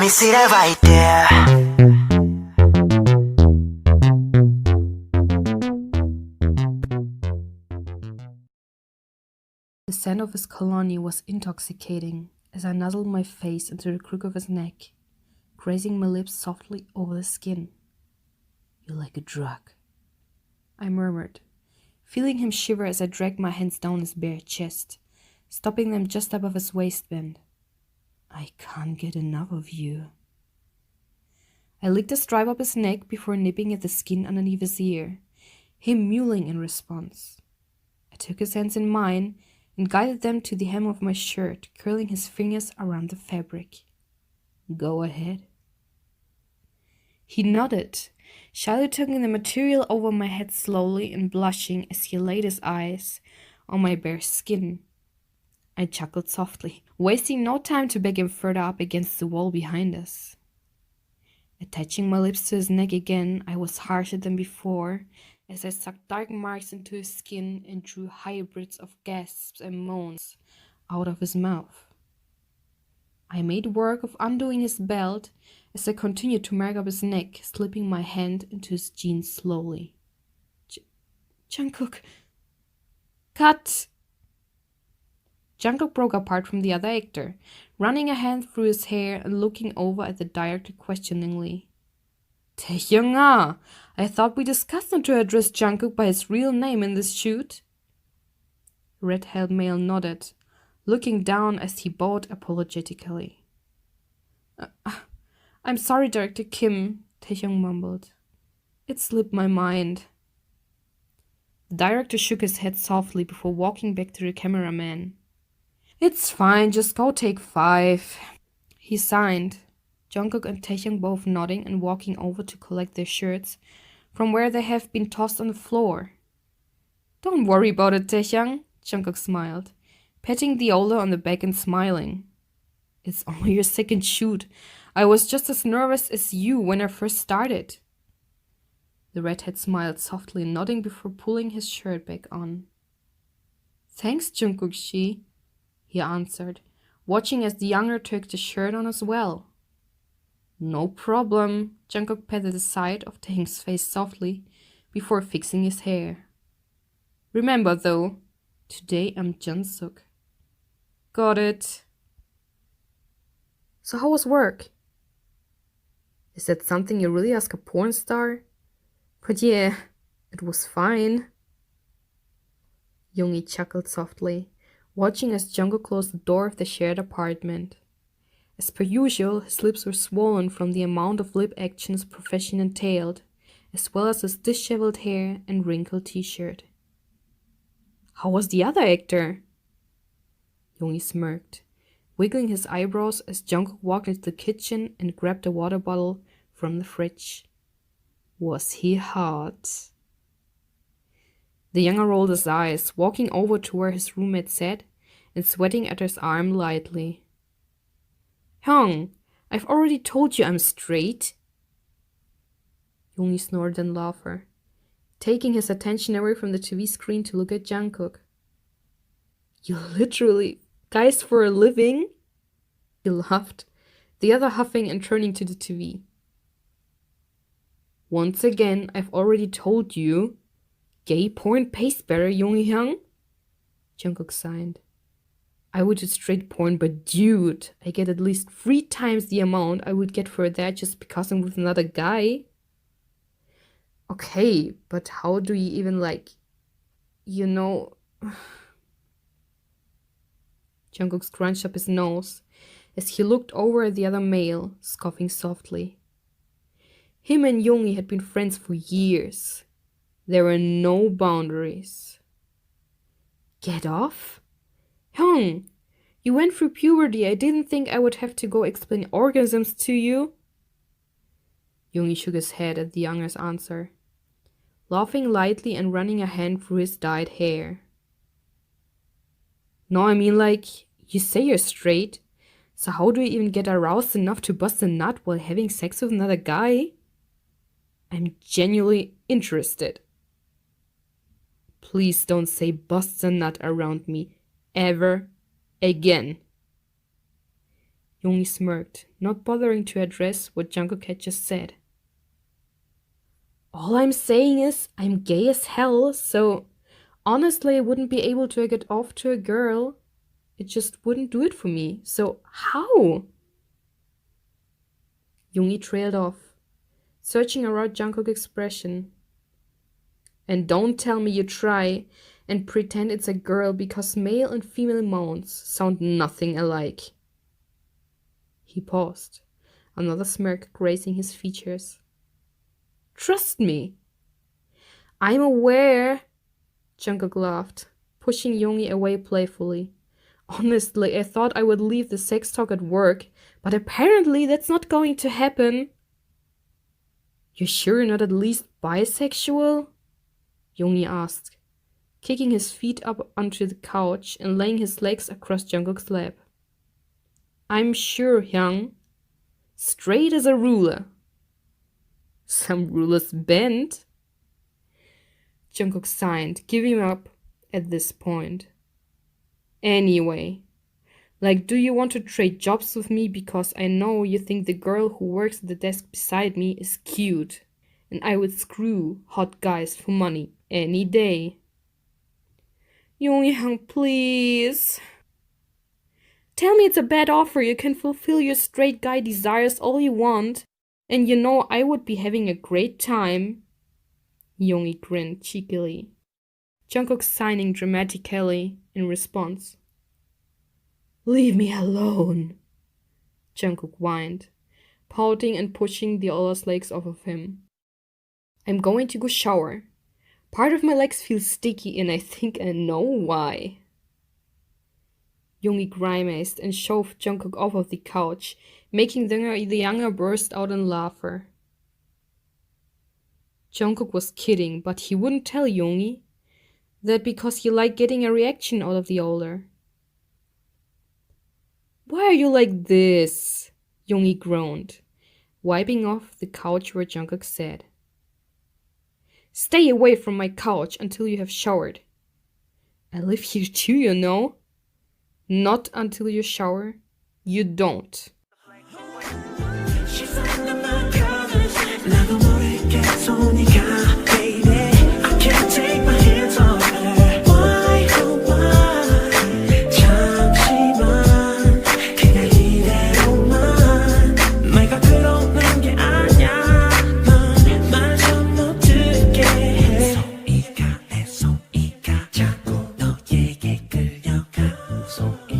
me see that right there. The scent of his cologne was intoxicating as I nuzzled my face into the crook of his neck, grazing my lips softly over the skin. "You're like a drug," I murmured, feeling him shiver as I dragged my hands down his bare chest, stopping them just above his waistband. "I can't get enough of you." I licked a stripe up his neck before nipping at the skin underneath his ear, him mewling in response. I took his hands in mine and guided them to the hem of my shirt, curling his fingers around the fabric. "Go ahead." He nodded, shyly tugging the material over my head slowly and blushing as he laid his eyes on my bare skin. I chuckled softly, wasting no time to beg him further up against the wall behind us. Attaching my lips to his neck again, I was harsher than before, as I sucked dark marks into his skin and drew hybrids of gasps and moans out of his mouth. I made work of undoing his belt as I continued to mark up his neck, slipping my hand into his jeans slowly. Jungkook! Cut! Jungkook broke apart from the other actor, running a hand through his hair and looking over at the director questioningly. "Taehyung-ah, I thought we discussed not to address Jungkook by his real name in this shoot." Red-haired male nodded, looking down as he bowed apologetically. I'm sorry, Director Kim," Taehyung mumbled. "It slipped my mind." The director shook his head softly before walking back to the cameraman. "It's fine, just go take 5. He signed, Jungkook and Taehyung both nodding and walking over to collect their shirts from where they have been tossed on the floor. "Don't worry about it, Taehyung," Jungkook smiled, patting the older on the back and smiling. "It's only your second shoot. I was just as nervous as you when I first started." The redhead smiled softly, nodding before pulling his shirt back on. "Thanks, Jungkook-shi," he answered, watching as the younger took the shirt on as well. "No problem," Jungkook patted the side of Taehyung's face softly before fixing his hair. "Remember though, today I'm Jungkook." "Got it." "So how was work?" "Is that something you really ask a porn star?" "But yeah, it was fine." Yoongi chuckled softly, watching as Jungkook closed the door of the shared apartment. As per usual, his lips were swollen from the amount of lip action his profession entailed, as well as his disheveled hair and wrinkled t-shirt. "How was the other actor?" Yoongi smirked, wiggling his eyebrows as Jungkook walked into the kitchen and grabbed a water bottle from the fridge. "Was he hot?" The younger rolled his eyes, walking over to where his roommate sat and sweating at his arm lightly. "Hyung, I've already told you I'm straight." Yoongi snorted in laughter, taking his attention away from the TV screen to look at Jungkook. "You literally guys for a living?" He laughed, the other huffing and turning to the TV. "Once again, I've already told you. Gay porn pays better, Yoongi-hyung," Jungkook signed. "I would do straight porn, but dude, I get at least 3 times the amount I would get for that just because I'm with another guy." "Okay, but how do you even you know..." Jungkook scrunched up his nose as he looked over at the other male, scoffing softly. Him and Yoongi had been friends for years. There were no boundaries. "Get off? Hyung, you went through puberty. I didn't think I would have to go explain orgasms to you." Yoongi shook his head at the younger's answer, laughing lightly and running a hand through his dyed hair. "No, I mean you say you're straight. So how do you even get aroused enough to bust a nut while having sex with another guy? I'm genuinely interested." "Please don't say bust a nut around me ever again." Yoongi smirked, not bothering to address what Jungkook had just said. All I'm saying is I'm gay as hell, so honestly I wouldn't be able to get off to a girl. It just wouldn't do it for me. So how? Yoongi trailed off, searching around Jungkook's expression. And don't tell me you try and pretend it's a girl because male and female mounts sound nothing alike. He paused, another smirk grazing his features. Trust me. I'm aware, Jungkook laughed, pushing Yoongi away playfully. Honestly, I thought I would leave the sex talk at work, but apparently that's not going to happen. You're sure you're not at least bisexual? Yoongi asked, kicking his feet up onto the couch and laying his legs across Jungkook's lap. I'm sure, Hyung. Straight as a ruler. Some rulers bend. Jungkook sighed, giving up at this point. Anyway, do you want to trade jobs with me because I know you think the girl who works at the desk beside me is cute, and I would screw hot guys for money any day. Yoongi, please. Tell me it's a bad offer. You can fulfill your straight guy desires all you want. And you know I would be having a great time. Yoongi grinned cheekily. Jungkook signing dramatically in response. Leave me alone, Jungkook whined, pouting and pushing the other's legs off of him. I'm going to go shower. Part of my legs feel sticky and I think I know why. Yoongi grimaced and shoved Jungkook off of the couch, making the younger burst out in laughter. Jungkook was kidding, but he wouldn't tell Yoongi that because he liked getting a reaction out of the older. Why are you like this? Yoongi groaned, wiping off the couch where Jungkook sat. Stay away from my couch until you have showered. I live here too, you know. Not until you shower. You don't. So